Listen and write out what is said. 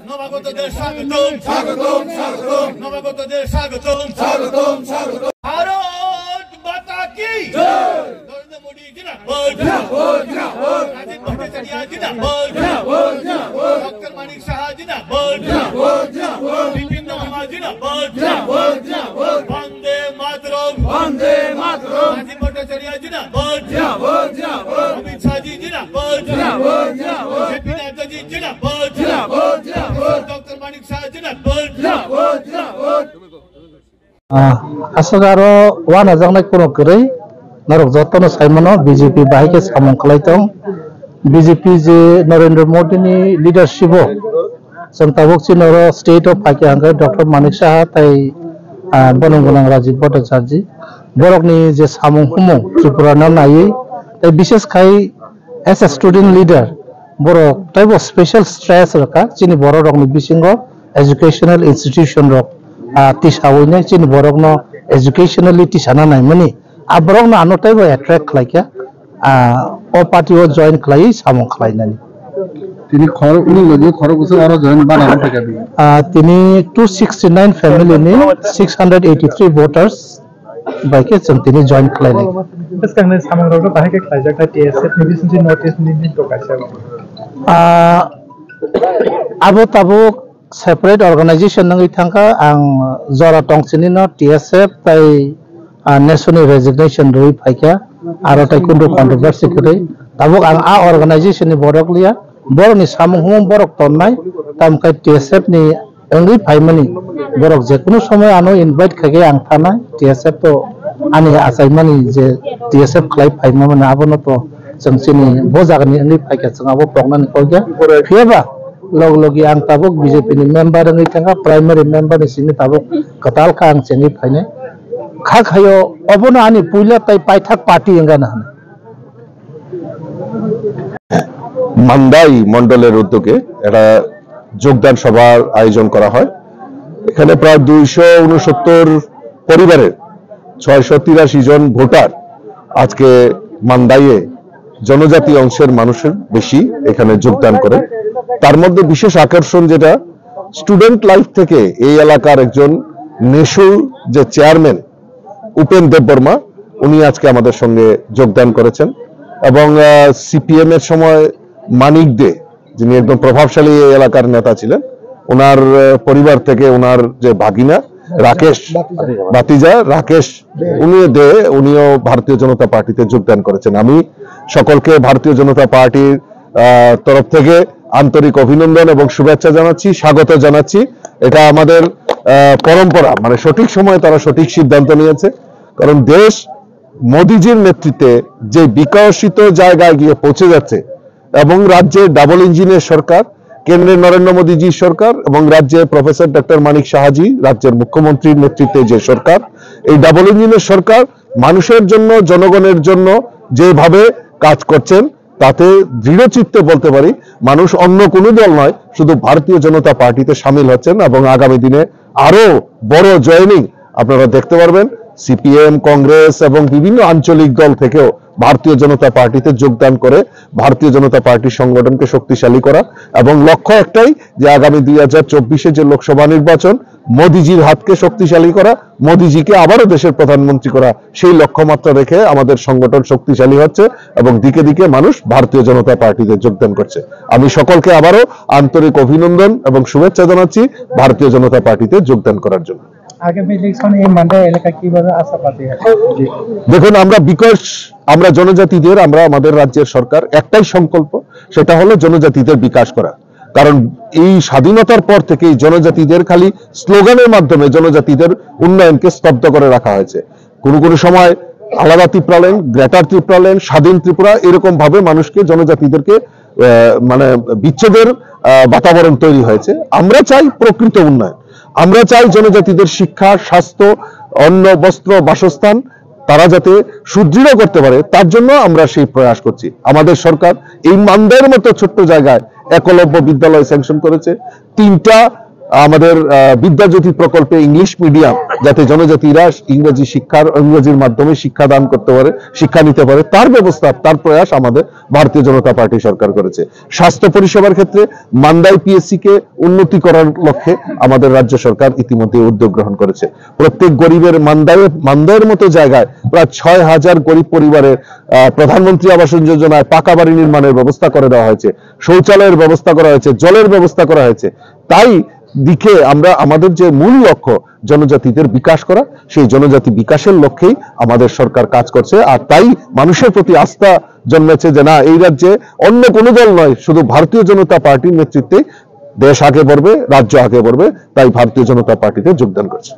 নবাগতদের স্বাগতম স্বাগতম স্বাগতম নবাগতদের স্বাগতম স্বাগতম স্বাগতম ভারত মাতা কি জয় নরেন্দ্র মোদি জিন্দাবাদ জিন্দাবাদ জিন্দাবাদ রাজীব ভট্টাচার্য জিন্দাবাদ জিন্দাবাদ জিন্দাবাদ ডক্টর মানিক সাহা জিন্দাবাদ জিন্দাবাদ জিন্দাবাদ বিপিন রাওয়াত জিন্দাবাদ জিন্দাবাদ জিন্দাবাদ বন্দে মাতরম রাজীব ভট্টাচার্য জিন্দাবাদ জিন্দাবাদ জিন্দাবাদ অমিত শাহ জি জিন্দাবাদ জিন্দাবাদ জিন্দাবাদ জেপি নাড্ডা জি জিন্দাবাদ জিন্দাবাদ জিন্দাবাদ ডক্টর মানিক সাহা জিন্দাবাদ জিন্দাবাদ জিন্দাবাদ asagaro wana jangnai kono kwrwi narok jotono saimano BJP bahike samung khlaitong BJP je Narendra Modi ni leadership o जों tabuk chinoro state of Phaike hangkai Dr. Manik Saha tai bonong Rajiv Bhattacharya borokni je samung humung Tripura na nai tai bishesh khai as a student leader borok taibo special stress raka chini borok rokni bisingo educational institution rok tisawine chini borok no educationally tisana nai mani aborok no ano taibo attract khlaikya o party o join khlai samung khlainani তিনি খড়গুলো লগে খড়গুলো আরো join বানানো থাকে তিনি 269 family ni 683 voters baike chum তিনি join khlainai त्यसकारणले सामग्रीको बाहेक खाइजाका टीएसएफ नि बिसिन नोटिस नि टोकाछ abo tabuk separate organization nangai thangka ang jora tongchini no TSF tai national resignation rui phaikya aro tai kundu controversy krai tabuk ang organization ni borok liya borok ni samung humung borok tonnai tamkai TSF ni engri phaimani borok je kono somoy ano invite khage ang thanai TSF to ani asaimani je TSF khlai phaimani abono to जोंसिनि बजागनि engri phaikya changabo prognani kogya phiaba loglogi ang tabuk BJP ni member ngi tanga primary member ni sini tabuk katal ka ang chengi phaine kha khayo obono ani puila tai paithak party engana Mandai মন্ডলের উদ্যোগে একটা যোগদান সভার আয়োজন করা হয়। এখানে প্রায় 269 পরিবারের 683 জন ভোটার আজকে মান্দাইয়ে জনজাতি অংশের মানুষের বেশি এখানে যোগদান করে। তার মধ্যে বিশেষ আকর্ষণ যেটা স্টুডেন্ট লাইফ থেকে এই এলাকার একজন নেশু যে চেয়ারম্যান উপেন দেববর্মা উনি আজকে আমাদের সঙ্গে যোগদান করেছেন এবং সিপিএম এর সময় মানিক দে যিনি একদম প্রভাবশালী এই এলাকার নেতা ছিলেন ওনার পরিবার থেকে ওনার যে ভাগিনা রাকেশ বাতিজা রাকেশ উনিও ভারতীয় জনতা পার্টিতে যোগদান করেছেন। আমি সকলকে ভারতীয় জনতা পার্টির তরফ থেকে আন্তরিক অভিনন্দন এবং শুভেচ্ছা জানাচ্ছি, স্বাগত জানাচ্ছি। এটা আমাদের পরম্পরা, মানে সঠিক সময়ে তারা সঠিক সিদ্ধান্ত নিয়েছে, কারণ দেশ মোদিজির নেতৃত্বে যে বিকশিত জায়গায় গিয়ে পৌঁছে যাচ্ছে এবং রাজ্যে ডাবল ইঞ্জিনের সরকার, কেন্দ্রের নরেন্দ্র মোদীজির সরকার এবং রাজ্যে প্রফেসর ডক্টর মানিক সাহাজি রাজ্যের মুখ্যমন্ত্রীর নেতৃত্বে যে সরকার, এই ডাবল ইঞ্জিনের সরকার মানুষের জন্য জনগণের জন্য যেভাবে কাজ করছেন তাতে দৃঢ়চিত্তে বলতে পারি মানুষ অন্য কোনো দল নয় শুধু ভারতীয় জনতা পার্টিতে সামিল হচ্ছেন এবং আগামী দিনে আরো বড় জয়েনিং আপনারা দেখতে পারবেন। সিপিএম, কংগ্রেস এবং বিভিন্ন আঞ্চলিক দল থেকেও ভারতীয় জনতা পার্টিতে যোগদান করে ভারতীয় জনতা পার্টির সংগঠনকে শক্তিশালী করা এবং লক্ষ্য একটাই যে আগামী 2024 যে লোকসভা নির্বাচন মোদিজির হাতকে শক্তিশালী করা, মোদিজিকে আবারও দেশের প্রধানমন্ত্রী করা, সেই লক্ষ্যমাত্রা রেখে আমাদের সংগঠন শক্তিশালী হচ্ছে এবং দিকে দিকে মানুষ ভারতীয় জনতা পার্টিতে যোগদান করছে। আমি সকলকে আবারও আন্তরিক অভিনন্দন এবং শুভেচ্ছা জানাচ্ছি ভারতীয় জনতা পার্টিতে যোগদান করার জন্য। আগামী ইলেকশন এই মান্দাই এলাকা কিভাবে আশাবাদী? দেখুন, আমরা জনজাতিদের, আমরা আমাদের রাজ্যের সরকার একটাই সংকল্প, সেটা হলো জনজাতিদের বিকাশ করা। কারণ এই স্বাধীনতার পর থেকে জনজাতিদের খালি স্লোগানের মাধ্যমে জনজাতিদের উন্নয়নকে স্তব্ধ করে রাখা হয়েছে। কোনো সময় আলাদা ত্রিপুরাল্যান্ড, গ্রেটার ত্রিপুরাল্যান্ড, স্বাধীন ত্রিপুরা এরকম ভাবে মানুষকে জনজাতিদেরকে মানে বিচ্ছেদের বাতাবরণ তৈরি হয়েছে। আমরা চাই প্রকৃত উন্নয়ন, আমরা চাই জনজাতিদের শিক্ষা, স্বাস্থ্য, অন্ন, বস্ত্র, বাসস্থান তারা যাতে সুদৃঢ় করতে পারে, তার জন্য আমরা সেই প্রয়াস করছি। আমাদের সরকার এই মান্দাইয়ের মতো ছোট্ট জায়গায় একলব্য বিদ্যালয় স্যাংশন করেছে, 3টা আমাদের বিদ্যাজ্যোতি প্রকল্পে ইংলিশ মিডিয়াম যাতে জনজাতিরা ইংরেজির মাধ্যমে শিক্ষা নিতে পারে তার ব্যবস্থা, তার প্রয়াস আমাদের ভারতীয় জনতা পার্টি সরকার করেছে। স্বাস্থ্য পরিষেবার ক্ষেত্রে মান্দাই পিএসসি কে উন্নতি করার লক্ষ্যে আমাদের রাজ্য সরকার ইতিমধ্যে উদ্যোগ গ্রহণ করেছে। প্রত্যেক গরিবের মান্দাইয়ের মতো জায়গায় প্রায় 6,000 গরিব পরিবারের প্রধানমন্ত্রী আবাস যোজনায় পাকা বাড়ি নির্মাণের ব্যবস্থা করে দেওয়া হয়েছে, শৌচালয়ের ব্যবস্থা করা হয়েছে, জলের ব্যবস্থা করা হয়েছে। তাই দিকে আমরা আমাদের যে মূল লক্ষ্য জনজাতিদের বিকাশ করা, সেই জনজাতি বিকাশের লক্ষ্যেই আমাদের সরকার কাজ করছে। আর তাই মানুষের প্রতি আস্থা জন্মেছে যে না, এই রাজ্যে অন্য কোনো দল নয়, শুধু ভারতীয় জনতা পার্টির নেতৃত্বে দেশ আগে বাড়বে, রাজ্য আগে বাড়বে। তাই ভারতীয় জনতা পার্টিতে যোগদান করছে।